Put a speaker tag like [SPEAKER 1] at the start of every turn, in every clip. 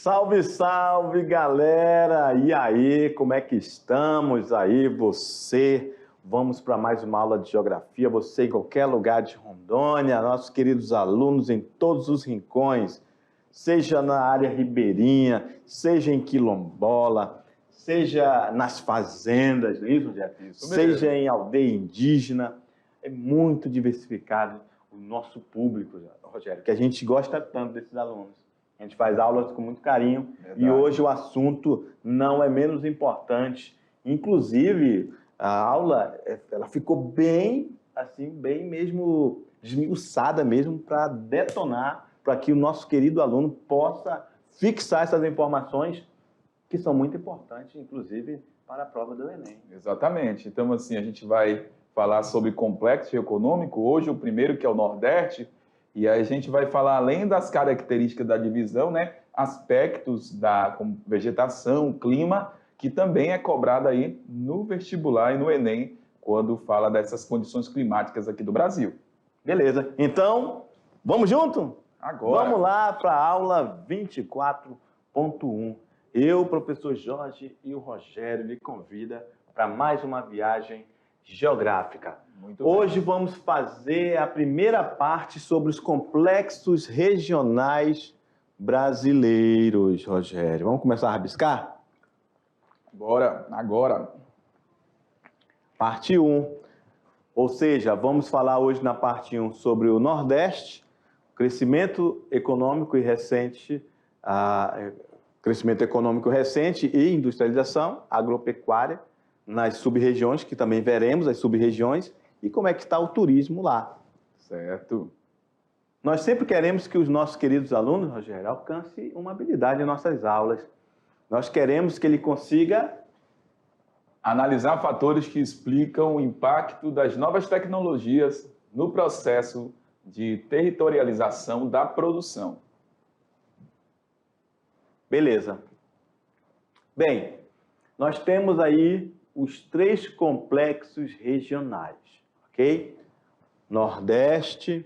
[SPEAKER 1] Salve, salve, galera! E aí, como é que estamos aí, você? Vamos para mais uma aula de geografia, você em qualquer lugar de Rondônia, nossos queridos alunos em todos os rincões, seja na área ribeirinha, seja em quilombola, seja nas fazendas, não é isso, Rogério?
[SPEAKER 2] Isso
[SPEAKER 1] Seja
[SPEAKER 2] mesmo.
[SPEAKER 1] em aldeia indígena, é muito diversificado o nosso público, Rogério, que a gente gosta tanto desses alunos. A gente faz aulas com muito carinho.
[SPEAKER 2] Verdade.
[SPEAKER 1] E hoje o assunto não é menos importante. Inclusive, a aula ela ficou bem, assim, bem mesmo esmiuçada mesmo para detonar, para que o nosso querido aluno possa fixar essas informações que são muito importantes, inclusive para a prova do Enem.
[SPEAKER 2] Exatamente. Então, assim, a gente vai falar sobre complexo econômico. Hoje, o primeiro, que é o Nordeste, e aí a gente vai falar, além das características da divisão, né, aspectos como vegetação, clima, que também é cobrado aí no vestibular e no Enem, quando fala dessas condições climáticas aqui do Brasil.
[SPEAKER 1] Beleza. Então, vamos junto?
[SPEAKER 2] Agora.
[SPEAKER 1] Vamos lá para a aula 24.1. Eu, professor Jorge e o Rogério lhe convida para mais uma viagem geográfica.
[SPEAKER 2] Muito bem.
[SPEAKER 1] Hoje vamos fazer a primeira parte sobre os complexos regionais brasileiros, Rogério. Vamos começar a rabiscar?
[SPEAKER 2] Bora, agora.
[SPEAKER 1] Parte 1. Ou seja, vamos falar hoje na parte 1 sobre o Nordeste, crescimento econômico recente e industrialização agropecuária nas sub-regiões, que também veremos as sub-regiões, e como é que está o turismo lá.
[SPEAKER 2] Certo.
[SPEAKER 1] Nós sempre queremos que os nossos queridos alunos, Rogério, alcancem uma habilidade em nossas aulas. Nós queremos que ele consiga
[SPEAKER 2] analisar fatores que explicam o impacto das novas tecnologias no processo de territorialização da produção.
[SPEAKER 1] Beleza. Bem, nós temos aí os 3 complexos regionais, ok? Nordeste,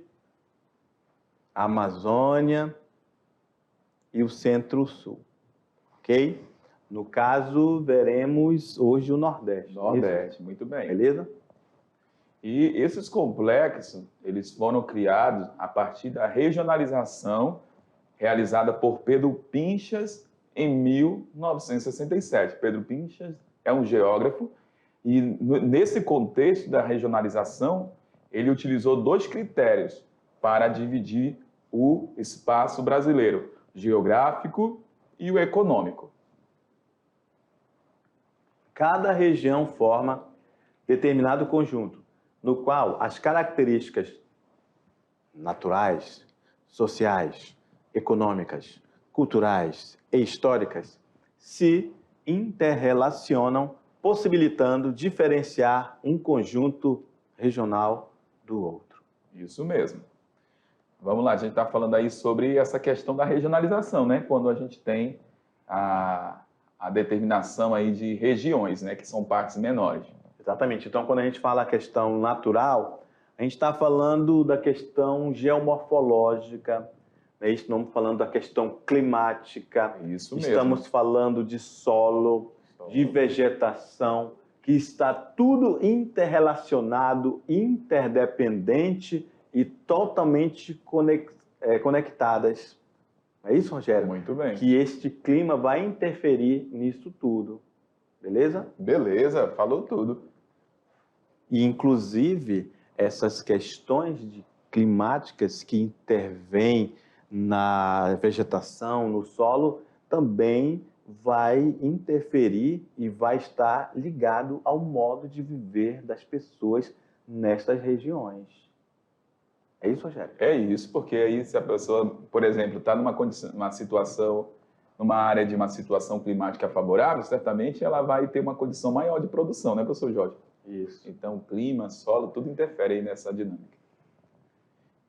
[SPEAKER 1] Amazônia e o Centro-Sul, ok? No caso, veremos hoje o Nordeste.
[SPEAKER 2] Nordeste, muito bem.
[SPEAKER 1] Beleza?
[SPEAKER 2] E esses complexos, eles foram criados a partir da regionalização realizada por Pedro Pinchas em 1967. Pedro Pinchas é um geógrafo e nesse contexto da regionalização, ele utilizou 2 critérios para dividir o espaço brasileiro, o geográfico e o econômico.
[SPEAKER 1] Cada região forma determinado conjunto, no qual as características naturais, sociais, econômicas, culturais e históricas se interrelacionam, possibilitando diferenciar um conjunto regional do outro.
[SPEAKER 2] Isso mesmo. Vamos lá, a gente está falando aí sobre essa questão da regionalização, né? Quando a gente tem a determinação aí de regiões, né? Que são partes menores.
[SPEAKER 1] Exatamente. Então, quando a gente fala a questão natural, a gente está falando da questão geomorfológica, né? Estamos falando da questão climática,
[SPEAKER 2] Isso mesmo.
[SPEAKER 1] Estamos falando de solo, de vegetação, que está tudo interrelacionado, interdependente e totalmente conectadas. É isso, Rogério?
[SPEAKER 2] Muito bem.
[SPEAKER 1] Que este clima vai interferir nisso tudo. Beleza?
[SPEAKER 2] Beleza, falou tudo.
[SPEAKER 1] E, inclusive, essas questões climáticas que intervêm na vegetação, no solo, também vai interferir e vai estar ligado ao modo de viver das pessoas nestas regiões. É isso, Rogério?
[SPEAKER 2] É isso, porque aí se a pessoa, por exemplo, está numa situação, numa área de uma situação climática favorável, certamente ela vai ter uma condição maior de produção, né, professor Jorge?
[SPEAKER 1] Isso.
[SPEAKER 2] Então, clima, solo, tudo interfere aí nessa dinâmica.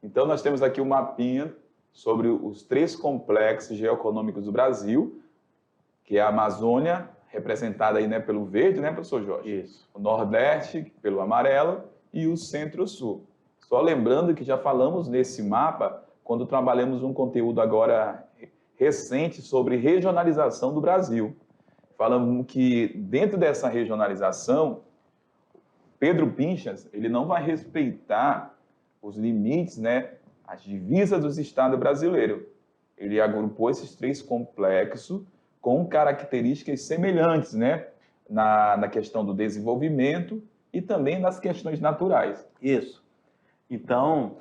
[SPEAKER 2] Então, nós temos aqui um mapinha sobre os 3 complexos geoeconômicos do Brasil, que é a Amazônia, representada aí, né, pelo verde, né, professor Jorge?
[SPEAKER 1] Isso.
[SPEAKER 2] O Nordeste, pelo amarelo, e o Centro-Sul. Só lembrando que já falamos nesse mapa, quando trabalhamos um conteúdo agora recente sobre regionalização do Brasil. Falamos que dentro dessa regionalização, Pedro Pinchas, ele não vai respeitar os limites, né, as divisas dos estados brasileiros. Ele agrupou esses 3 complexos com características semelhantes, né, na questão do desenvolvimento e também nas questões naturais.
[SPEAKER 1] Isso. Então,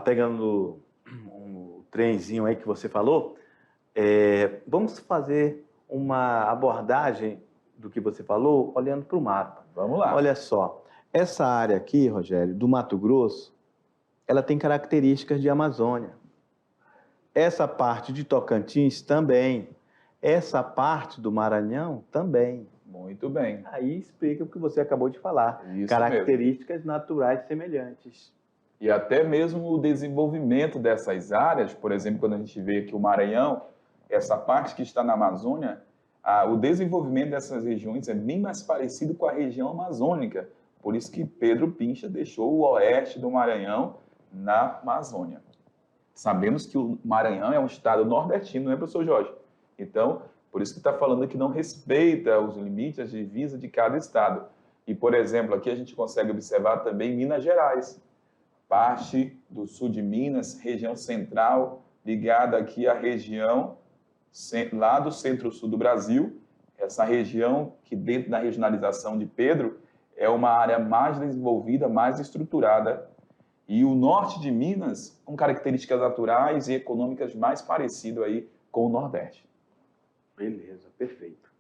[SPEAKER 1] pegando um trenzinho aí que você falou, vamos fazer uma abordagem do que você falou olhando para o mapa.
[SPEAKER 2] Vamos lá.
[SPEAKER 1] Olha só, essa área aqui, Rogério, do Mato Grosso, ela tem características de Amazônia. Essa parte de Tocantins também. Essa parte do Maranhão também.
[SPEAKER 2] Muito bem.
[SPEAKER 1] Aí explica o que você acabou de falar.
[SPEAKER 2] Isso
[SPEAKER 1] características
[SPEAKER 2] mesmo.
[SPEAKER 1] Naturais semelhantes.
[SPEAKER 2] E até mesmo o desenvolvimento dessas áreas, por exemplo, quando a gente vê aqui o Maranhão, essa parte que está na Amazônia, o desenvolvimento dessas regiões é bem mais parecido com a região amazônica. Por isso que Pedro Pincha deixou o oeste do Maranhão na Amazônia. Sabemos que o Maranhão é um estado nordestino, né, professor Jorge? Então, por isso que está falando que não respeita os limites, as divisas de cada estado. E, por exemplo, aqui a gente consegue observar também Minas Gerais, parte do sul de Minas, região central, ligada aqui à região lá do centro-sul do Brasil. Essa região que, dentro da regionalização de Pedro, é uma área mais desenvolvida, mais estruturada. E o norte de Minas, com características naturais e econômicas mais parecidas aí com o Nordeste.
[SPEAKER 1] Beleza, perfeito.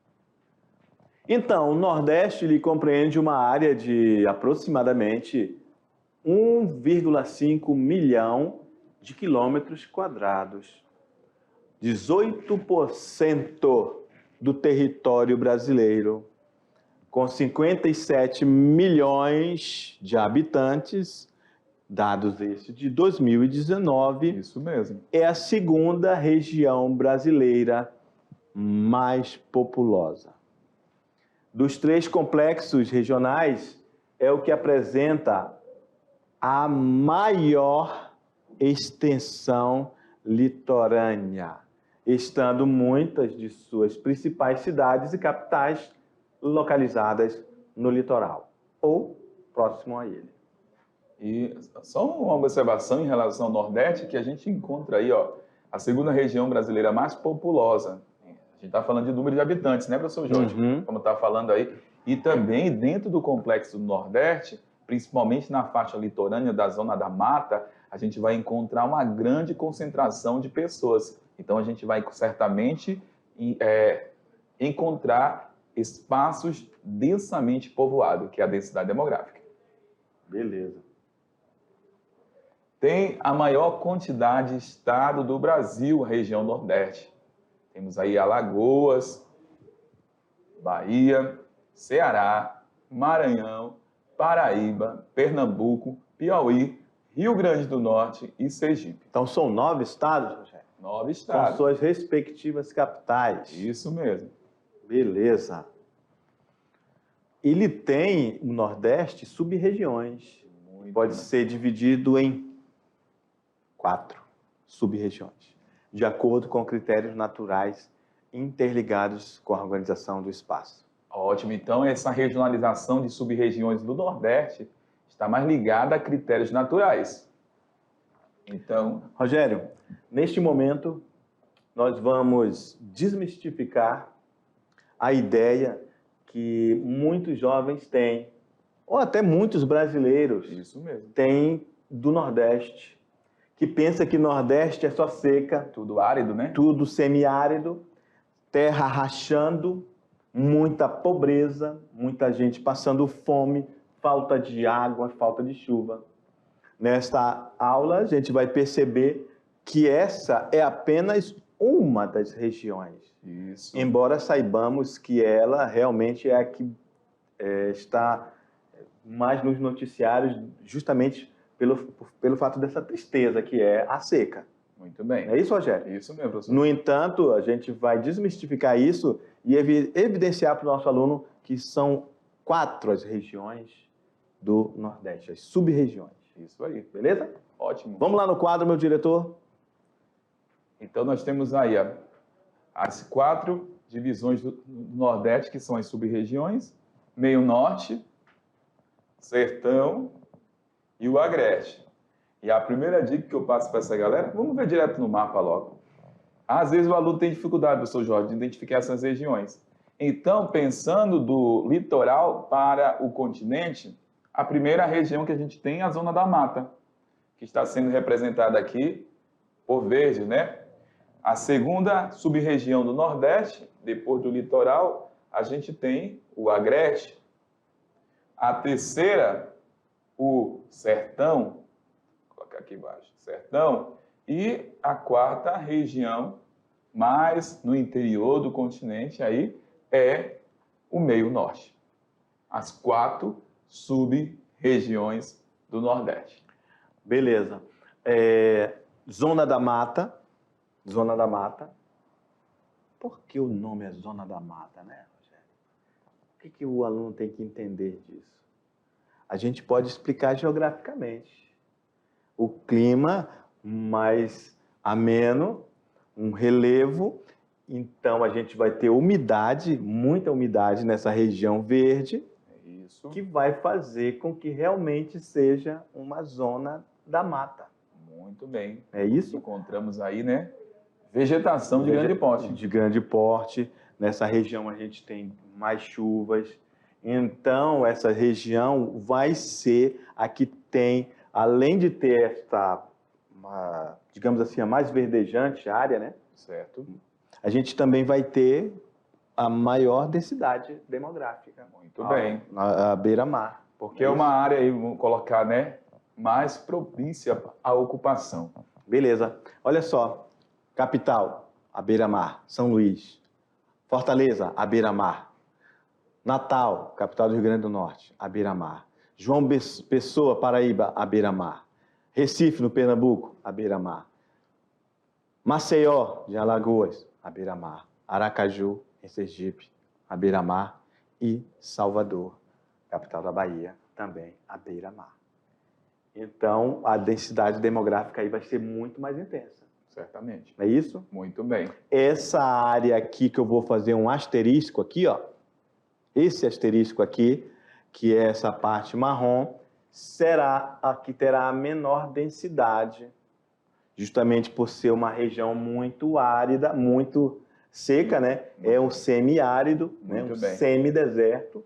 [SPEAKER 1] Então, o Nordeste ele compreende uma área de aproximadamente 1,5 milhão de quilômetros quadrados. 18% do território brasileiro, com 57 milhões de habitantes, dados esses de 2019.
[SPEAKER 2] Isso mesmo.
[SPEAKER 1] É a segunda região brasileira mais populosa. Dos 3 complexos regionais, é o que apresenta a maior extensão litorânea, estando muitas de suas principais cidades e capitais localizadas no litoral ou próximo a ele.
[SPEAKER 2] E só uma observação em relação ao Nordeste, que a gente encontra aí, ó, a segunda região brasileira mais populosa. A gente está falando de número de habitantes, né, professor Jorge? Como está falando aí. E também dentro do complexo do Nordeste, principalmente na faixa litorânea da Zona da Mata, a gente vai encontrar uma grande concentração de pessoas. Então, a gente vai certamente encontrar espaços densamente povoados, que é a densidade demográfica.
[SPEAKER 1] Beleza.
[SPEAKER 2] Tem a maior quantidade de estado do Brasil, a região Nordeste. Temos aí Alagoas, Bahia, Ceará, Maranhão, Paraíba, Pernambuco, Piauí, Rio Grande do Norte e Sergipe.
[SPEAKER 1] Então são 9 estados, Rogério?
[SPEAKER 2] 9 estados.
[SPEAKER 1] Com suas respectivas capitais.
[SPEAKER 2] Isso mesmo.
[SPEAKER 1] Beleza. Ele tem, o Nordeste, sub-regiões. Pode ser dividido em 4 sub-regiões, de acordo com critérios naturais interligados com a organização do espaço.
[SPEAKER 2] Ótimo. Então, essa regionalização de sub-regiões do Nordeste está mais ligada a critérios naturais. Então,
[SPEAKER 1] Rogério, neste momento, nós vamos desmistificar a ideia que muitos jovens têm, ou até muitos brasileiros
[SPEAKER 2] isso mesmo,
[SPEAKER 1] têm do Nordeste, que pensa que Nordeste é só seca.
[SPEAKER 2] Tudo árido, né?
[SPEAKER 1] Tudo semiárido, terra rachando, muita pobreza, muita gente passando fome, falta de água, falta de chuva. Nesta aula, a gente vai perceber que essa é apenas uma das regiões.
[SPEAKER 2] Isso.
[SPEAKER 1] Embora saibamos que ela realmente é a que está mais nos noticiários, justamente pelo fato dessa tristeza, que é a seca.
[SPEAKER 2] Muito bem.
[SPEAKER 1] É isso, Rogério?
[SPEAKER 2] Isso mesmo, professor.
[SPEAKER 1] No entanto, a gente vai desmistificar isso e evidenciar para o nosso aluno que são 4 as regiões do Nordeste, as sub-regiões.
[SPEAKER 2] Isso aí.
[SPEAKER 1] Beleza?
[SPEAKER 2] Ótimo.
[SPEAKER 1] Vamos lá no quadro, meu diretor.
[SPEAKER 2] Então, nós temos aí as 4 divisões do Nordeste, que são as sub-regiões, Meio Norte, Sertão e o Agreste. E a primeira dica que eu passo para essa galera, vamos ver direto no mapa logo. Às vezes o aluno tem dificuldade, professor Jorge, de identificar essas regiões. Então, pensando do litoral para o continente, a primeira região que a gente tem é a Zona da Mata, que está sendo representada aqui por verde, né? A segunda sub-região do Nordeste, depois do litoral, a gente tem o Agreste. A terceira, o Sertão, vou colocar aqui embaixo, Sertão. E a quarta região, mais no interior do continente, aí é o Meio Norte. As 4 sub-regiões do Nordeste.
[SPEAKER 1] Beleza. Zona da Mata. Zona da Mata. Por que o nome é Zona da Mata, né, Rogério? O que o aluno tem que entender disso? A gente pode explicar geograficamente. O clima mais ameno, um relevo, então a gente vai ter umidade, muita umidade nessa região verde,
[SPEAKER 2] Isso.
[SPEAKER 1] que vai fazer com que realmente seja uma zona da mata.
[SPEAKER 2] Muito bem.
[SPEAKER 1] É isso?
[SPEAKER 2] Encontramos aí, né? Vegetação de grande porte.
[SPEAKER 1] De grande porte. Nessa região a gente tem mais chuvas. Então, essa região vai ser a que tem, além de ter esta, digamos assim, a mais verdejante área, né?
[SPEAKER 2] Certo.
[SPEAKER 1] A gente também vai ter a maior densidade demográfica.
[SPEAKER 2] Muito bem.
[SPEAKER 1] A beira-mar.
[SPEAKER 2] Porque é uma área aí, vamos colocar, né? Mais propícia à ocupação.
[SPEAKER 1] Beleza. Olha só. Capital, a beira-mar. São Luís. Fortaleza, a beira-mar. Natal, capital do Rio Grande do Norte, a beira-mar. João Pessoa, Paraíba, a beira-mar. Recife, no Pernambuco, a beira-mar. Maceió, de Alagoas, a beira-mar. Aracaju, em Sergipe, a beira-mar. E Salvador, capital da Bahia, também a beira-mar. Então, a densidade demográfica aí vai ser muito mais intensa.
[SPEAKER 2] Certamente.
[SPEAKER 1] Não é isso?
[SPEAKER 2] Muito bem.
[SPEAKER 1] Essa área aqui que eu vou fazer um asterisco aqui, ó. Esse asterisco aqui, que é essa parte marrom, será a que terá a menor densidade, justamente por ser uma região muito árida, muito seca, né? É um semiárido, né? Um semideserto.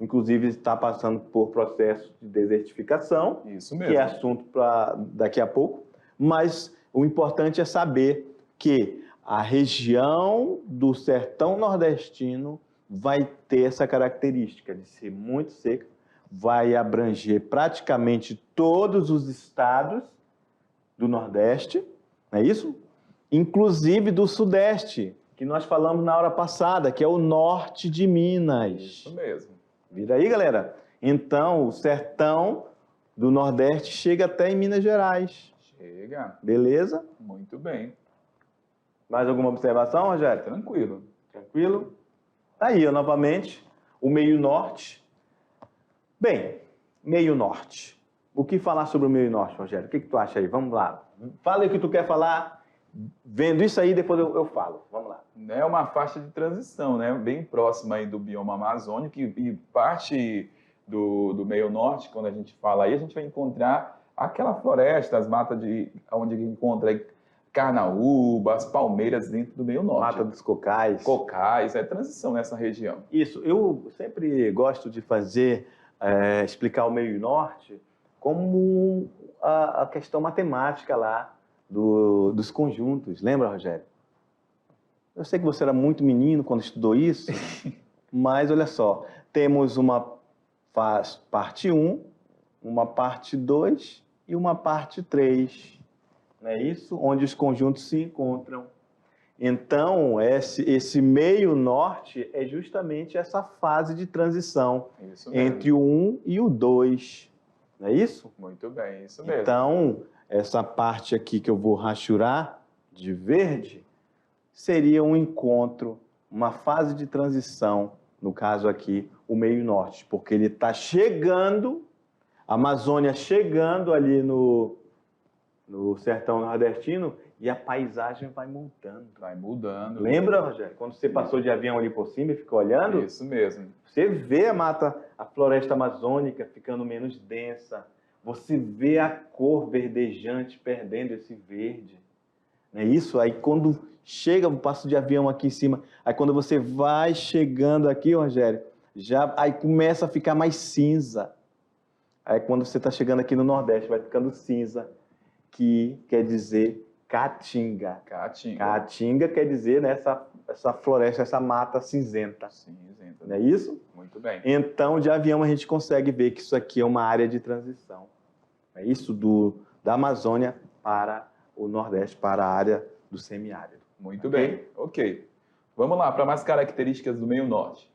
[SPEAKER 1] Inclusive está passando por processo de desertificação.
[SPEAKER 2] Isso mesmo.
[SPEAKER 1] Que é assunto para daqui a pouco. Mas o importante é saber que a região do sertão nordestino vai ter essa característica de ser muito seca, vai abranger praticamente todos os estados do Nordeste, não é isso? Inclusive do Sudeste, que nós falamos na hora passada, que é o norte de Minas.
[SPEAKER 2] Isso mesmo.
[SPEAKER 1] Vira aí, galera. Então, o sertão do Nordeste chega até em Minas Gerais.
[SPEAKER 2] Chega.
[SPEAKER 1] Beleza?
[SPEAKER 2] Muito bem.
[SPEAKER 1] Mais alguma observação, Rogério?
[SPEAKER 2] Tranquilo.
[SPEAKER 1] Tranquilo? Tá aí, ó, novamente, o meio norte. Bem, meio norte. O que falar sobre o meio norte, Rogério? O que tu acha aí? Vamos lá. Fala aí o que tu quer falar. Vendo isso aí, depois eu falo. Vamos lá.
[SPEAKER 2] É uma faixa de transição, né? Bem próxima aí do bioma amazônico e parte do meio norte, quando a gente fala aí, a gente vai encontrar aquela floresta, as matas onde a gente encontra aí carnaúbas, palmeiras dentro do meio norte.
[SPEAKER 1] Mata dos cocais.
[SPEAKER 2] Cocais, é transição nessa região.
[SPEAKER 1] Isso, eu sempre gosto de fazer, explicar o meio norte como a questão matemática lá dos conjuntos. Lembra, Rogério? Eu sei que você era muito menino quando estudou isso, mas olha só, temos uma parte 1, uma parte 2 e uma parte 3. Não é isso? Onde os conjuntos se encontram. Então, esse meio norte é justamente essa fase de transição entre o 1 e o 2. Não é isso?
[SPEAKER 2] Muito bem, isso mesmo.
[SPEAKER 1] Então, essa parte aqui que eu vou rachurar de verde seria um encontro, uma fase de transição, no caso aqui, o meio norte, porque ele está chegando, a Amazônia chegando ali no sertão nordestino e a paisagem vai mudando.
[SPEAKER 2] Vai mudando.
[SPEAKER 1] Lembra, Rogério, quando você passou de avião ali por cima e ficou olhando?
[SPEAKER 2] Isso mesmo.
[SPEAKER 1] Você vê a floresta amazônica ficando menos densa, você vê a cor verdejante perdendo esse verde. Não é isso? Aí quando chega um passo de avião aqui em cima, aí quando você vai chegando aqui, Rogério, aí começa a ficar mais cinza. Aí quando você está chegando aqui no Nordeste, vai ficando cinza, que quer dizer caatinga.
[SPEAKER 2] Caatinga.
[SPEAKER 1] Caatinga quer dizer, né, essa floresta, essa mata cinzenta.
[SPEAKER 2] Cinzenta.
[SPEAKER 1] Não é isso?
[SPEAKER 2] Muito bem.
[SPEAKER 1] Então, de avião, a gente consegue ver que isso aqui é uma área de transição. É isso da Amazônia para o Nordeste, para a área do semiárido.
[SPEAKER 2] Muito bem. Ok. Vamos lá para mais características do meio norte.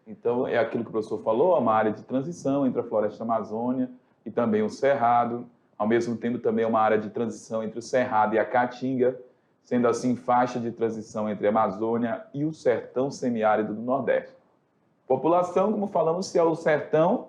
[SPEAKER 2] Então, é aquilo que o professor falou, uma área de transição entre a floresta amazônica e também o cerrado, ao mesmo tempo também uma área de transição entre o cerrado e a caatinga, sendo assim faixa de transição entre a Amazônia e o sertão semiárido do Nordeste. População, como falamos, se é o sertão,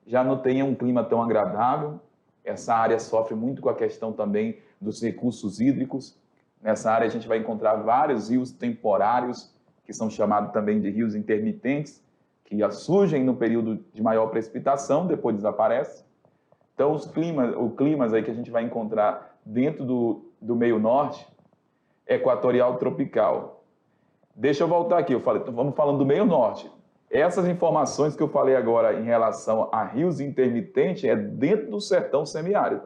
[SPEAKER 2] já não tem um clima tão agradável. Essa área sofre muito com a questão também dos recursos hídricos. Nessa área a gente vai encontrar vários rios temporários, que são chamados também de rios intermitentes, que surgem no período de maior precipitação, depois desaparecem. Então, os climas aí que a gente vai encontrar dentro do meio norte, equatorial tropical. Deixa eu voltar aqui, vamos falando do meio norte. Essas informações que eu falei agora em relação a rios intermitentes é dentro do sertão semiárido.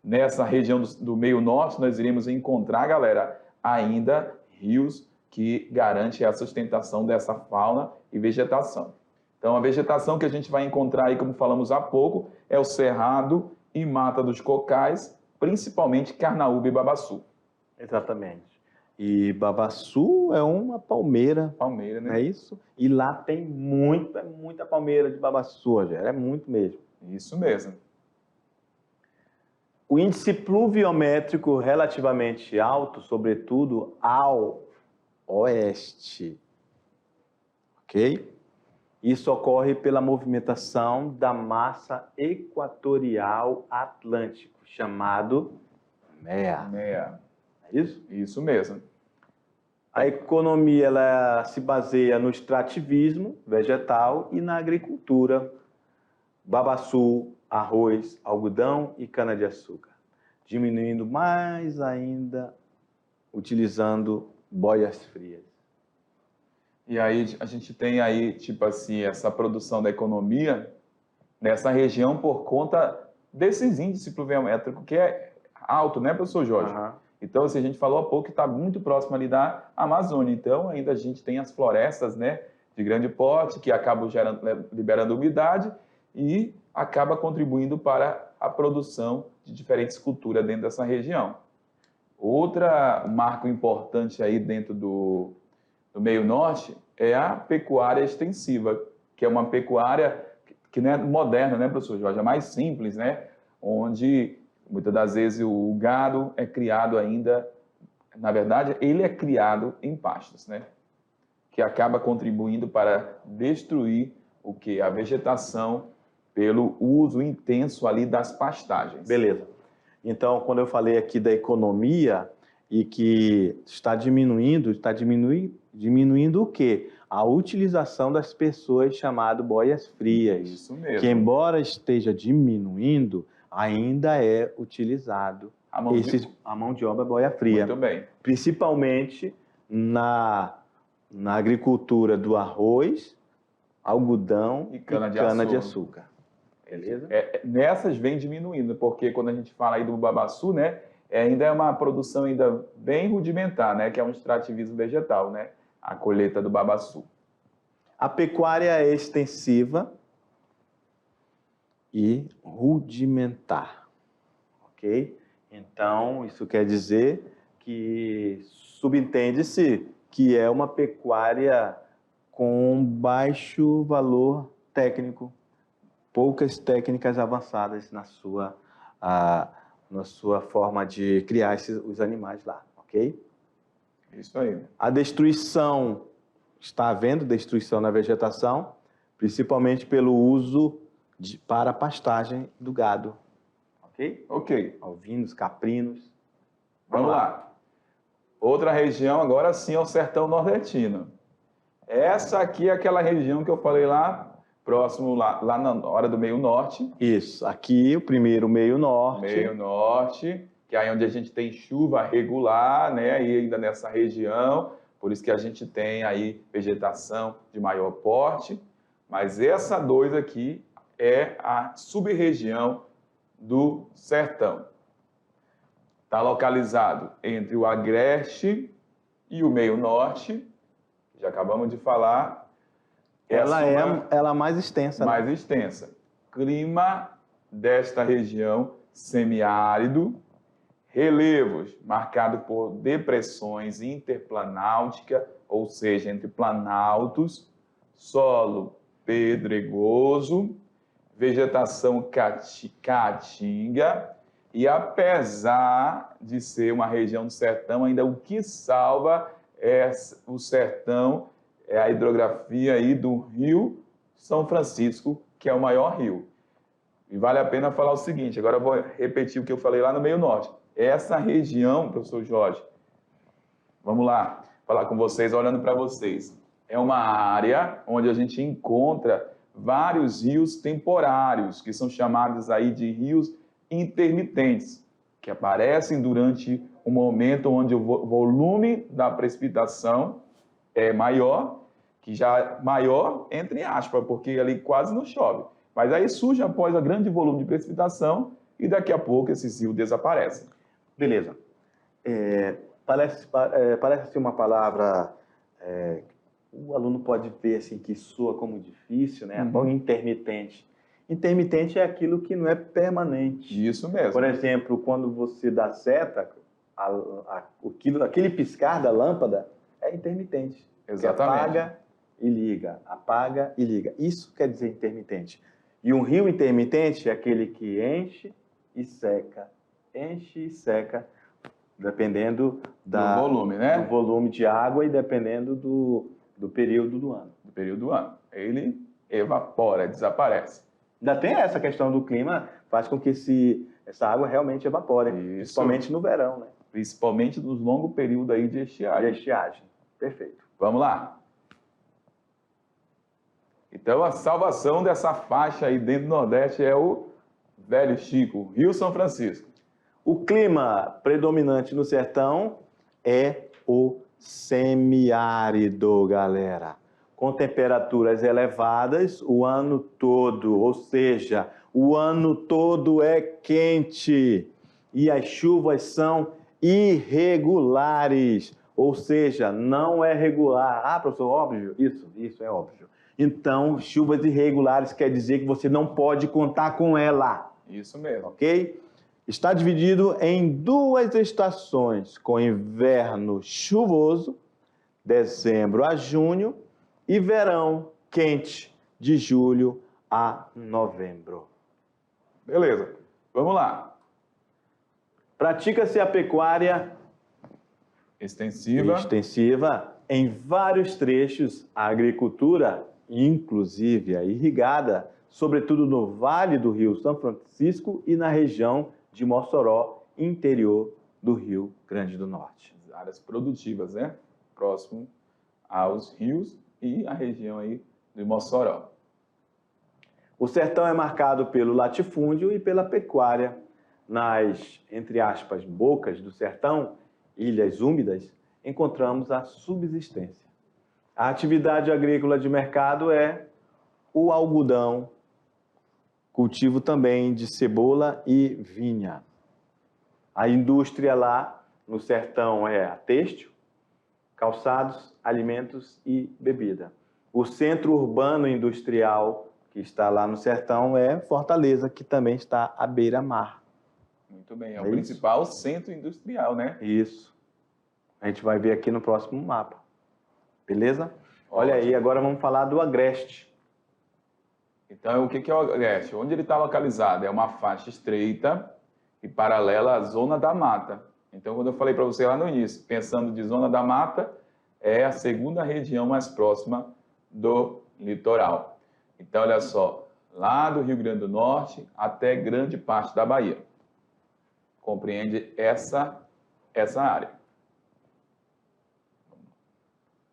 [SPEAKER 2] Nessa região do meio norte, nós iremos encontrar, galera, ainda rios que garantem a sustentação dessa fauna e vegetação. Então, a vegetação que a gente vai encontrar aí, como falamos há pouco, é o cerrado e mata dos cocais, principalmente carnaúba e babaçu.
[SPEAKER 1] Exatamente. E babaçu é uma palmeira.
[SPEAKER 2] Palmeira, né?
[SPEAKER 1] Não é isso? E lá tem muita palmeira de babaçu, Rogério. É muito mesmo.
[SPEAKER 2] Isso mesmo.
[SPEAKER 1] O índice pluviométrico relativamente alto, sobretudo ao oeste. Ok? Isso ocorre pela movimentação da massa equatorial atlântico, chamado MEA.
[SPEAKER 2] MEA.
[SPEAKER 1] É isso?
[SPEAKER 2] Isso mesmo.
[SPEAKER 1] A economia ela se baseia no extrativismo vegetal e na agricultura, babaçu, arroz, algodão e cana-de-açúcar, diminuindo mais ainda utilizando boias frias.
[SPEAKER 2] E aí a gente tem aí, tipo assim, essa produção da economia nessa região por conta desses índices pluviométricos que é alto, né, professor Jorge?
[SPEAKER 1] Uhum.
[SPEAKER 2] Então, assim, a gente falou há pouco que está muito próximo ali da Amazônia. Então, ainda a gente tem as florestas, né, de grande porte, que acabam liberando umidade e acaba contribuindo para a produção de diferentes culturas dentro dessa região. Outra marco importante aí dentro do meio norte é a pecuária extensiva, que é uma pecuária que não é moderna, né, professor Jorge? É mais simples, né? Onde muitas das vezes o gado é criado ainda, na verdade, ele é criado em pastos, né? Que acaba contribuindo para destruir o que? A vegetação pelo uso intenso ali das pastagens.
[SPEAKER 1] Beleza. Então, quando eu falei aqui da economia e que está diminuindo o quê? A utilização das pessoas chamado boias frias.
[SPEAKER 2] Isso mesmo.
[SPEAKER 1] Que embora esteja diminuindo, ainda é utilizado a mão de obra boia fria.
[SPEAKER 2] Muito bem.
[SPEAKER 1] Principalmente na agricultura do arroz, algodão e cana-de-açúcar. Beleza?
[SPEAKER 2] Nessas vem diminuindo, porque quando a gente fala aí do babaçu, né, ainda é uma produção ainda bem rudimentar, né, que é um extrativismo vegetal, né, a colheita do babaçu.
[SPEAKER 1] A pecuária é extensiva e rudimentar, ok? Então, isso quer dizer que subentende-se que é uma pecuária com baixo valor técnico, poucas técnicas avançadas na sua forma de criar os animais lá, ok?
[SPEAKER 2] Isso aí.
[SPEAKER 1] A destruição, está havendo destruição na vegetação, principalmente pelo uso para pastagem do gado, ok?
[SPEAKER 2] Ok.
[SPEAKER 1] Ovinos, caprinos.
[SPEAKER 2] Vamos lá. Outra região, agora sim, é o sertão nordestino. Essa aqui é aquela região que eu falei lá, próximo, lá na hora do meio norte.
[SPEAKER 1] Isso, aqui o primeiro meio norte.
[SPEAKER 2] Meio norte, que é onde a gente tem chuva regular, né? E ainda nessa região, por isso que a gente tem aí vegetação de maior porte. Mas essa 2 aqui é a sub-região do sertão. Está localizado entre o agreste e o meio norte, já acabamos de falar.
[SPEAKER 1] Ela é mais extensa.
[SPEAKER 2] Mais extensa. Clima desta região semiárido, relevos marcado por depressões interplanáuticas, ou seja, entre planaltos, solo pedregoso, vegetação caatinga, e apesar de ser uma região do sertão, ainda o que salva é o sertão, é a hidrografia aí do Rio São Francisco, que é o maior rio. E vale a pena falar o seguinte, agora eu vou repetir o que eu falei lá no meio norte. Essa região, professor Jorge, vamos lá, falar com vocês, olhando para vocês. É uma área onde a gente encontra vários rios temporários, que são chamados aí de rios intermitentes, que aparecem durante um momento onde o volume da precipitação é maior, que já maior entre aspas, porque ali quase não chove. Mas aí surge após o grande volume de precipitação e daqui a pouco esses rios desaparecem.
[SPEAKER 1] Beleza. Parece assim uma palavra o aluno pode ver assim, que soa como difícil, né? Intermitente. Intermitente é aquilo que não é permanente.
[SPEAKER 2] Isso mesmo.
[SPEAKER 1] Por exemplo, quando você dá seta, aquele piscar da lâmpada é intermitente.
[SPEAKER 2] Exatamente.
[SPEAKER 1] Apaga e liga, apaga e liga. Isso quer dizer intermitente. E um rio intermitente é aquele que enche e seca, dependendo
[SPEAKER 2] do volume, né?
[SPEAKER 1] Do volume de água e dependendo do período do ano.
[SPEAKER 2] Do período do ano. Ele evapora, desaparece.
[SPEAKER 1] Ainda tem essa questão do clima, faz com que essa água realmente evapore, principalmente no verão, né?
[SPEAKER 2] Principalmente nos longos períodos aí de estiagem.
[SPEAKER 1] De estiagem, perfeito.
[SPEAKER 2] Vamos lá. Então, a salvação dessa faixa aí dentro do Nordeste é o Velho Chico, Rio São Francisco.
[SPEAKER 1] O clima predominante no sertão é o semiárido, galera. Com temperaturas elevadas o ano todo, ou seja, o ano todo é quente e as chuvas são irregulares, ou seja, não é regular. Ah, professor, óbvio? Isso é óbvio. Então, chuvas irregulares quer dizer que você não pode contar com ela.
[SPEAKER 2] Isso mesmo.
[SPEAKER 1] Ok? Está dividido em 2 estações, com inverno chuvoso, dezembro a junho, e verão quente, de julho a novembro.
[SPEAKER 2] Beleza, vamos lá.
[SPEAKER 1] Pratica-se a pecuária
[SPEAKER 2] extensiva
[SPEAKER 1] em vários trechos, a agricultura, inclusive a irrigada, sobretudo no Vale do Rio São Francisco e na região de Mossoró, interior do Rio Grande do Norte.
[SPEAKER 2] Áreas produtivas, né? Próximo aos rios e a região aí de Mossoró.
[SPEAKER 1] O sertão é marcado pelo latifúndio e pela pecuária. Nas, entre aspas, bocas do sertão, ilhas úmidas, encontramos a subsistência. A atividade agrícola de mercado é o algodão, cultivo também de cebola e vinha. A indústria lá no sertão é a têxtil, calçados, alimentos e bebida. O centro urbano industrial que está lá no sertão é Fortaleza, que também está à beira-mar.
[SPEAKER 2] Muito bem, é o principal centro industrial, né?
[SPEAKER 1] Isso. A gente vai ver aqui no próximo mapa. Beleza? Olha aí, agora vamos falar do agreste.
[SPEAKER 2] Então, o que é o agreste? Onde ele está localizado? É uma faixa estreita e paralela à zona da mata. Então, quando eu falei para você lá no início, pensando de zona da mata, é a segunda região mais próxima do litoral. Então, olha só, lá do Rio Grande do Norte até grande parte da Bahia. Compreende essa essa área.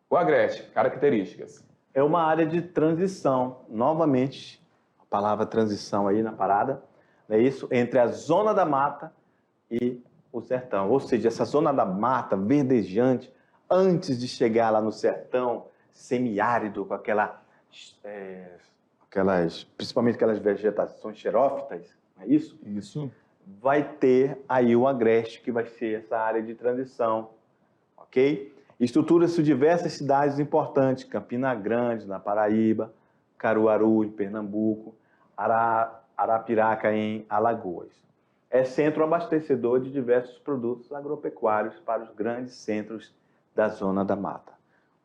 [SPEAKER 2] O Agreste, características.
[SPEAKER 1] É uma área de transição, novamente, a palavra transição aí na parada, é isso, entre a zona da mata e o sertão. Ou seja, essa zona da mata verdejante, antes de chegar lá no sertão, semiárido, com principalmente aquelas vegetações xerófitas, não é isso?
[SPEAKER 2] Isso.
[SPEAKER 1] Vai ter aí o Agreste, que vai ser essa área de transição, ok? Estrutura-se diversas cidades importantes, Campina Grande, na Paraíba, Caruaru, em Pernambuco, Arapiraca, em Alagoas. É centro abastecedor de diversos produtos agropecuários para os grandes centros da zona da mata.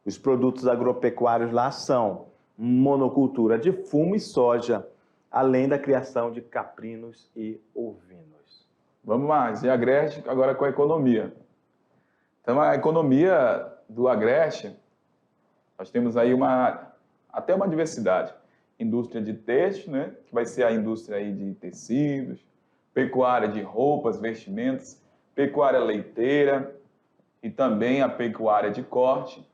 [SPEAKER 1] Os produtos agropecuários lá são monocultura de fumo e soja, além da criação de caprinos e ovinos.
[SPEAKER 2] Vamos mais. E Agreste agora com a economia. Então, a economia do Agreste, nós temos aí até uma diversidade. Indústria de têxtil, né, que vai ser a indústria aí de tecidos, pecuária de roupas, vestimentas, pecuária leiteira e também a pecuária de corte,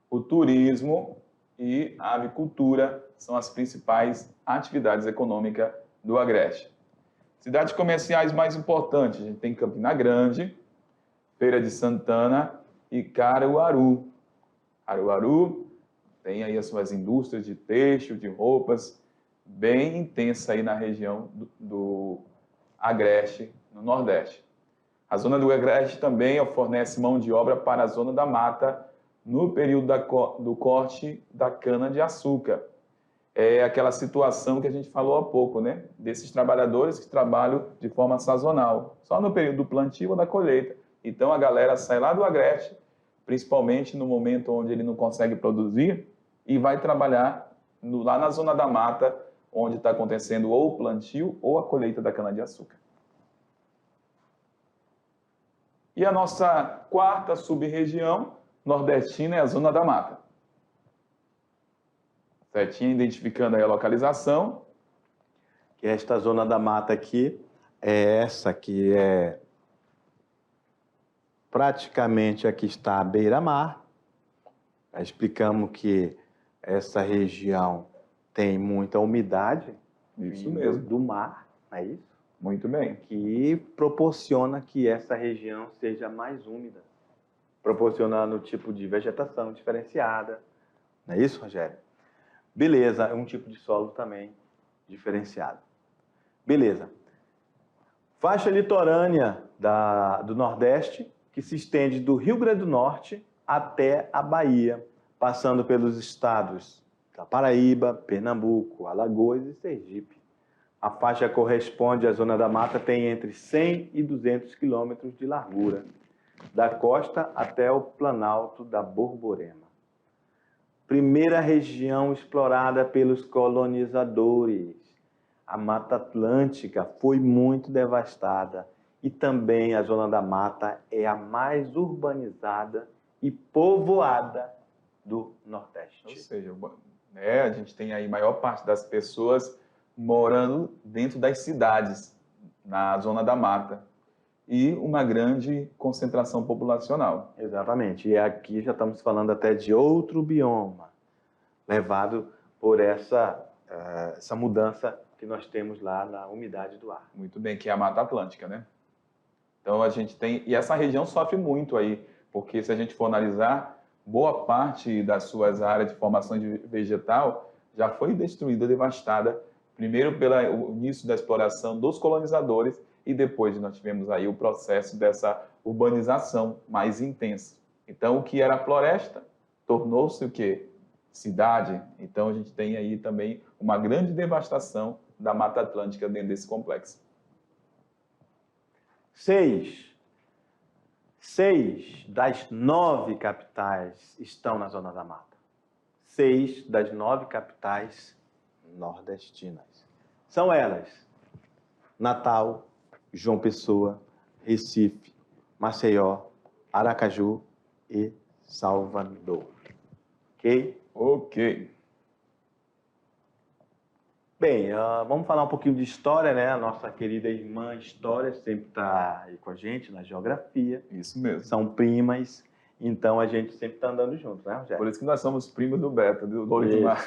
[SPEAKER 2] o turismo e a avicultura são as principais atividades econômicas do Agreste. Cidades comerciais mais importantes, a gente tem Campina Grande, Feira de Santana e Caruaru. Caruaru tem aí as suas indústrias de têxtil, de roupas, bem intensa aí na região do Agreste, no Nordeste. A zona do Agreste também fornece mão de obra para a zona da mata no período do corte da cana-de-açúcar. É aquela situação que a gente falou há pouco, né? Desses trabalhadores que trabalham de forma sazonal, só no período do plantio ou da colheita. Então a galera sai lá do Agreste, principalmente no momento onde ele não consegue produzir, e vai trabalhar lá na zona da mata, onde está acontecendo ou o plantio ou a colheita da cana-de-açúcar. E a nossa quarta sub-região nordestina é a zona da mata. Certinho, identificando aí a localização.
[SPEAKER 1] Que esta zona da mata aqui é essa que é praticamente aqui está a beira-mar. Explicamos que essa região tem muita umidade
[SPEAKER 2] Isso mesmo.
[SPEAKER 1] do mar, não é isso?
[SPEAKER 2] Muito bem.
[SPEAKER 1] Que proporciona que essa região seja mais úmida, proporcionando um tipo de vegetação diferenciada. Não é isso, Rogério? Beleza, é um tipo de solo também diferenciado. Beleza. Faixa litorânea do Nordeste, que se estende do Rio Grande do Norte até a Bahia, passando pelos estados da Paraíba, Pernambuco, Alagoas e Sergipe. A faixa corresponde à zona da mata, tem entre 100 e 200 quilômetros de largura, da costa até o Planalto da Borborema. Primeira região explorada pelos colonizadores. A Mata Atlântica foi muito devastada e também a zona da mata é a mais urbanizada e povoada do Nordeste.
[SPEAKER 2] Ou seja, a gente tem aí a maior parte das pessoas morando dentro das cidades, na zona da mata, e uma grande concentração populacional.
[SPEAKER 1] Exatamente. E aqui já estamos falando até de outro bioma, levado por essa mudança que nós temos lá na umidade do ar.
[SPEAKER 2] Muito bem, que é a Mata Atlântica, né? Então a gente tem... E essa região sofre muito aí, porque se a gente for analisar, boa parte das suas áreas de formação de vegetal já foi destruída, devastada, primeiro pelo início da exploração dos colonizadores e depois nós tivemos aí o processo dessa urbanização mais intensa. Então, o que era floresta tornou-se o quê? Cidade. Então, a gente tem aí também uma grande devastação da Mata Atlântica dentro desse complexo.
[SPEAKER 1] 6 das 9 capitais estão na zona da mata. 6 das 9 capitais nordestinas. São elas: Natal, João Pessoa, Recife, Maceió, Aracaju e Salvador. Ok?
[SPEAKER 2] Ok.
[SPEAKER 1] Bem, vamos falar um pouquinho de história, né? A nossa querida irmã História sempre está aí com a gente na geografia.
[SPEAKER 2] Isso mesmo.
[SPEAKER 1] São primas, então a gente sempre está andando junto, né, Rogério?
[SPEAKER 2] Por isso que nós somos primos do Beto, do Lolismar.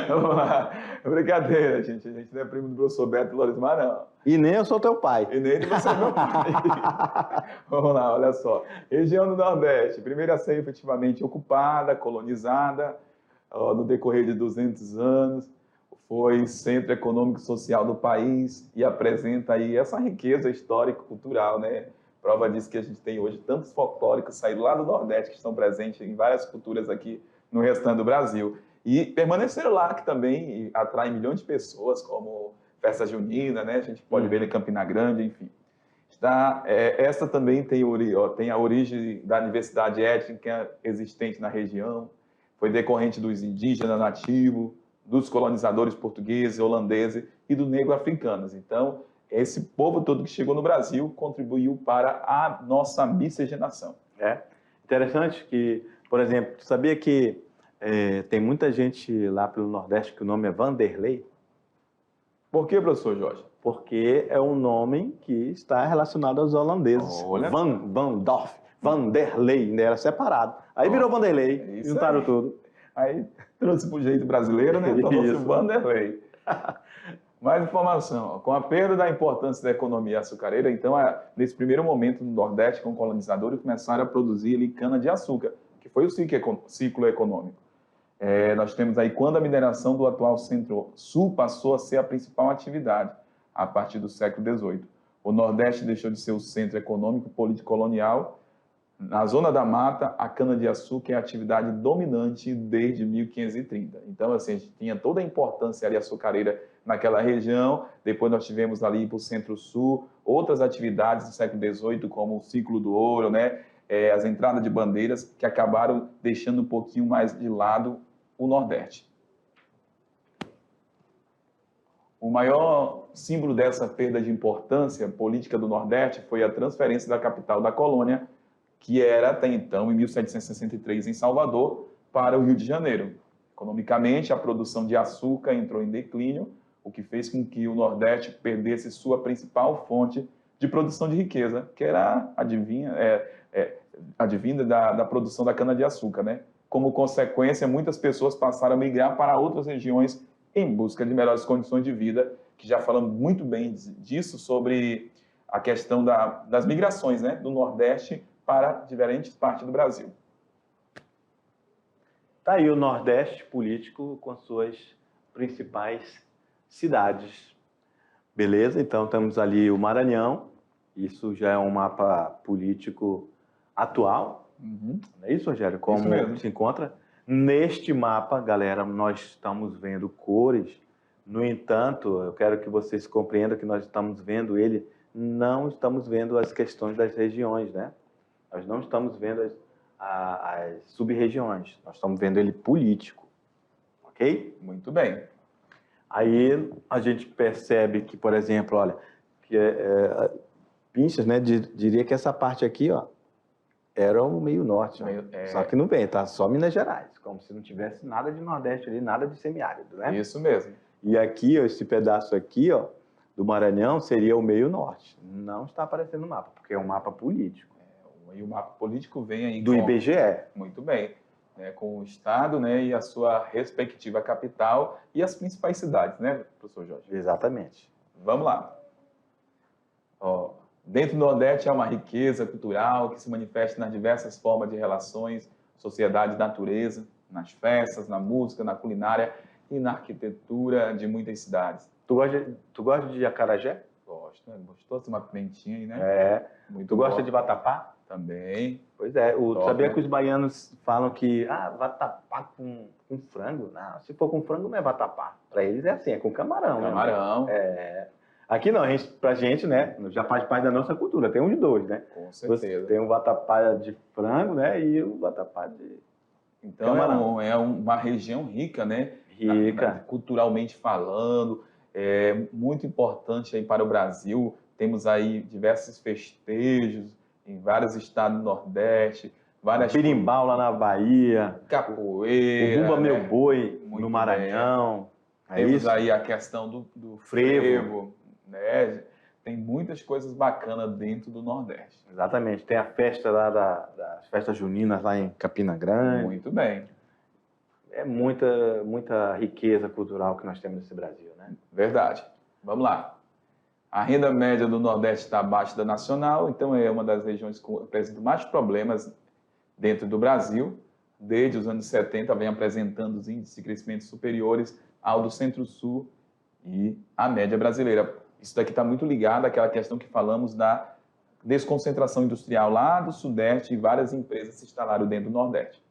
[SPEAKER 2] Vamos lá. Brincadeira, gente. A gente não é primo do professor Beto e do Lolismar, não.
[SPEAKER 1] E nem eu sou teu pai.
[SPEAKER 2] E nem de você é meu pai. Vamos lá, olha só. Região do Nordeste, primeira a ser efetivamente ocupada, colonizada, no decorrer de 200 anos. Foi centro econômico e social do país e apresenta aí essa riqueza histórica e cultural, né? Prova disso que a gente tem hoje tantos folclóricos saíram lá do Nordeste que estão presentes em várias culturas aqui no restante do Brasil. E permaneceram lá, que também atrai milhões de pessoas, como festa junina, né? A gente pode ver em Campina Grande, enfim. Essa também tem a origem da diversidade étnica existente na região, foi decorrente dos indígenas nativos, dos colonizadores portugueses, holandeses e do negro africanos. Então, esse povo todo que chegou no Brasil contribuiu para a nossa miscigenação.
[SPEAKER 1] É interessante que, por exemplo, sabia que tem muita gente lá pelo Nordeste que o nome é Vanderlei?
[SPEAKER 2] Por que, professor Jorge?
[SPEAKER 1] Porque é um nome que está relacionado aos holandeses.
[SPEAKER 2] Olha.
[SPEAKER 1] Van Dorf, Vanderlei, ainda era separado. Aí virou Vanderlei, juntaram tudo.
[SPEAKER 2] Aí trouxe para o jeito brasileiro, né? Tornou-se Vanderlei. Mais informação. Com a perda da importância da economia açucareira, então, nesse primeiro momento no Nordeste, com colonizadores começaram a produzir ali cana-de-açúcar, que foi o ciclo econômico. Nós temos aí quando a mineração do atual Centro-Sul passou a ser a principal atividade, a partir do século XVIII. O Nordeste deixou de ser o centro econômico político-colonial. Na zona da mata, a cana-de-açúcar é a atividade dominante desde 1530. Então, assim, a gente tinha toda a importância ali açucareira naquela região. Depois nós tivemos ali para o Centro-Sul outras atividades do século XVIII, como o Ciclo do Ouro, né? As entradas de bandeiras, que acabaram deixando um pouquinho mais de lado o Nordeste. O maior símbolo dessa perda de importância política do Nordeste foi a transferência da capital da colônia, que era até então, em 1763, em Salvador, para o Rio de Janeiro. Economicamente, a produção de açúcar entrou em declínio, o que fez com que o Nordeste perdesse sua principal fonte de produção de riqueza, que era advinda da produção da cana-de-açúcar, né? Como consequência, muitas pessoas passaram a migrar para outras regiões em busca de melhores condições de vida, que já falamos muito bem disso, sobre a questão das migrações, né? Do Nordeste para diferentes partes do Brasil.
[SPEAKER 1] Está aí o Nordeste político com suas principais cidades. Beleza? Então temos ali o Maranhão, isso já é um mapa político atual. Não é isso, Rogério? Como se encontra? Neste mapa, galera, nós estamos vendo cores. No entanto, eu quero que vocês compreendam que nós estamos vendo ele, não estamos vendo as questões das regiões, né? Nós não estamos vendo as sub-regiões, nós estamos vendo ele político, ok?
[SPEAKER 2] Muito bem.
[SPEAKER 1] Aí a gente percebe que, por exemplo, olha, que Pinchas, né, diria que essa parte aqui, ó, era o meio norte, só que não vem, tá? Só Minas Gerais, como se não tivesse nada de Nordeste ali, nada de semiárido, né?
[SPEAKER 2] Isso mesmo.
[SPEAKER 1] E aqui, ó, esse pedaço aqui, ó, do Maranhão seria o meio norte. Não está aparecendo no mapa, porque é um mapa político.
[SPEAKER 2] E o mapa político vem aí
[SPEAKER 1] do IBGE.
[SPEAKER 2] Muito bem. Né, com o Estado, né, e a sua respectiva capital e as principais cidades, né, professor Jorge?
[SPEAKER 1] Exatamente.
[SPEAKER 2] Vamos lá. Dentro do Nordeste há uma riqueza cultural que se manifesta nas diversas formas de relações, sociedade e natureza, nas festas, na música, na culinária e na arquitetura de muitas cidades.
[SPEAKER 1] Tu gosta de acarajé?
[SPEAKER 2] Gosto, né? Gostoso, uma pimentinha aí, né?
[SPEAKER 1] Muito tu gosta de vatapá?
[SPEAKER 2] Também.
[SPEAKER 1] Pois é. Sabia que os baianos falam que vatapá com frango? Não, se for com frango não é vatapá. Para eles é assim, é com camarão.
[SPEAKER 2] Camarão.
[SPEAKER 1] Né? Aqui não, pra gente, né, já faz parte da nossa cultura, tem um de dois, né?
[SPEAKER 2] Com certeza.
[SPEAKER 1] Tem o vatapá de frango, né, e o vatapá de
[SPEAKER 2] camarão. É uma região rica, né?
[SPEAKER 1] Rica.
[SPEAKER 2] Culturalmente falando, é muito importante aí para o Brasil. Temos aí diversos festejos em vários estados do Nordeste,
[SPEAKER 1] berimbau lá na Bahia,
[SPEAKER 2] capoeira,
[SPEAKER 1] o Bumba Meu Boi no Maranhão.
[SPEAKER 2] Temos
[SPEAKER 1] isso?
[SPEAKER 2] aí a questão do
[SPEAKER 1] Frevo.
[SPEAKER 2] frevo, né? Tem muitas coisas bacanas dentro do Nordeste.
[SPEAKER 1] Exatamente. Tem a festa lá das festas juninas lá em Campina Grande.
[SPEAKER 2] Muito bem,
[SPEAKER 1] É muita riqueza cultural que nós temos nesse Brasil, né?
[SPEAKER 2] verdade. Vamos lá. A renda média do Nordeste está abaixo da nacional, então é uma das regiões que apresenta mais problemas dentro do Brasil. Desde os anos 70 vem apresentando os índices de crescimento superiores ao do Centro-Sul e a média brasileira. Isso daqui está muito ligado àquela questão que falamos da desconcentração industrial lá do Sudeste e várias empresas se instalaram dentro do Nordeste.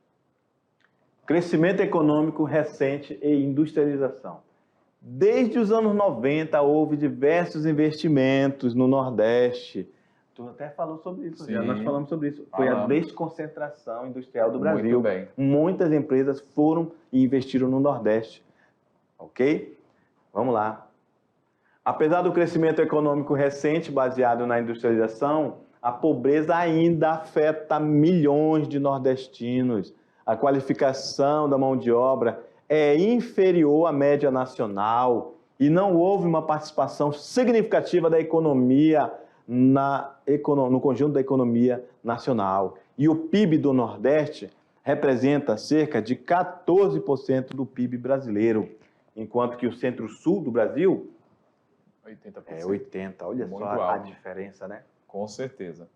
[SPEAKER 1] Crescimento econômico recente e industrialização. Desde os anos 90 houve diversos investimentos no Nordeste. Tu até falou sobre isso,
[SPEAKER 2] Sim.
[SPEAKER 1] já nós falamos sobre isso. Foi a
[SPEAKER 2] Falamos.
[SPEAKER 1] desconcentração industrial do Brasil.
[SPEAKER 2] Muito bem.
[SPEAKER 1] Muitas empresas foram e investiram no Nordeste. Ok? Vamos lá. Apesar do crescimento econômico recente baseado na industrialização, a pobreza ainda afeta milhões de nordestinos. A qualificação da mão de obra é inferior à média nacional e não houve uma participação significativa da economia no conjunto da economia nacional. E o PIB do Nordeste representa cerca de 14% do PIB brasileiro, enquanto que o Centro-Sul do Brasil
[SPEAKER 2] 80%.
[SPEAKER 1] é 80%. Olha
[SPEAKER 2] Muito
[SPEAKER 1] só a
[SPEAKER 2] alto.
[SPEAKER 1] diferença, né?
[SPEAKER 2] Com certeza.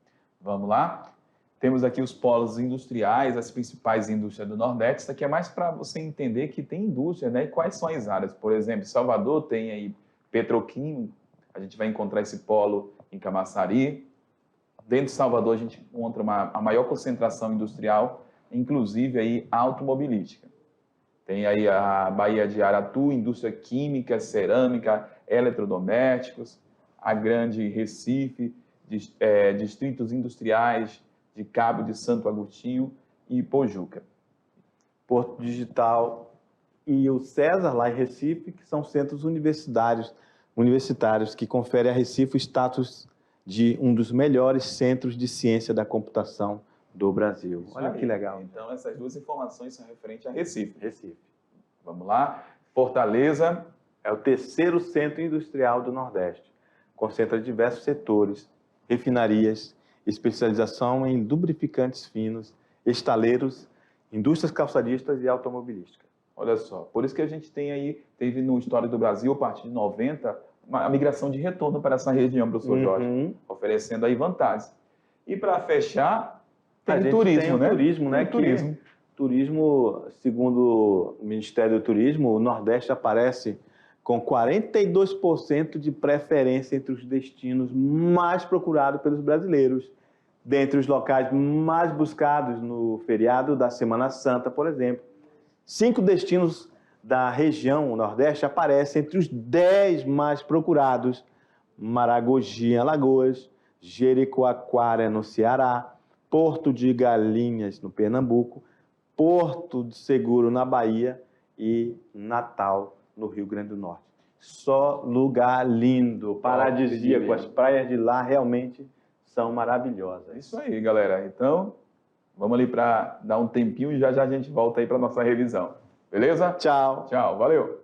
[SPEAKER 2] Vamos lá? Temos aqui os polos industriais, as principais indústrias do Nordeste. Isso aqui é mais para você entender que tem indústria, né? E quais são as áreas. Por exemplo, Salvador tem aí petroquímico. A gente vai encontrar esse polo em Camaçari. Dentro de Salvador a gente encontra a maior concentração industrial, inclusive aí automobilística. Tem aí a Baía de Aratu, indústria química, cerâmica, eletrodomésticos, a Grande Recife, distritos industriais de Cabo de Santo Agostinho e Pojuca.
[SPEAKER 1] Porto Digital e o César, lá em Recife, que são centros universitários que conferem a Recife o status de um dos melhores centros de ciência da computação do Brasil.
[SPEAKER 2] Isso
[SPEAKER 1] Olha
[SPEAKER 2] aí.
[SPEAKER 1] que legal.
[SPEAKER 2] Então, essas duas informações são referentes a Recife.
[SPEAKER 1] Recife.
[SPEAKER 2] Vamos lá. Fortaleza.
[SPEAKER 1] É o terceiro centro industrial do Nordeste. Concentra diversos setores, refinarias, especialização em lubrificantes finos, estaleiros, indústrias calçadistas e automobilística.
[SPEAKER 2] Olha só, por isso que a gente teve no História do Brasil, a partir de 90, a migração de retorno para essa região, professor Jorge, oferecendo aí vantagens. E para fechar,
[SPEAKER 1] A
[SPEAKER 2] tem
[SPEAKER 1] gente
[SPEAKER 2] turismo,
[SPEAKER 1] tem o
[SPEAKER 2] né?
[SPEAKER 1] turismo, né?
[SPEAKER 2] Tem turismo.
[SPEAKER 1] Turismo, segundo o Ministério do Turismo, o Nordeste aparece com 42% de preferência entre os destinos mais procurados pelos brasileiros. Dentre os locais mais buscados no feriado da Semana Santa, por exemplo. 5 destinos da região Nordeste aparecem entre os 10 mais procurados: Maragogi, em Alagoas, Jericoacoara, no Ceará, Porto de Galinhas, no Pernambuco, Porto de Seguro, na Bahia e Natal, no Rio Grande do Norte. Só lugar lindo, paradisíaco. As praias de lá realmente são maravilhosas.
[SPEAKER 2] É isso aí, galera. Então, vamos ali para dar um tempinho e já já a gente volta aí para nossa revisão. Beleza?
[SPEAKER 1] Tchau.
[SPEAKER 2] Tchau, valeu.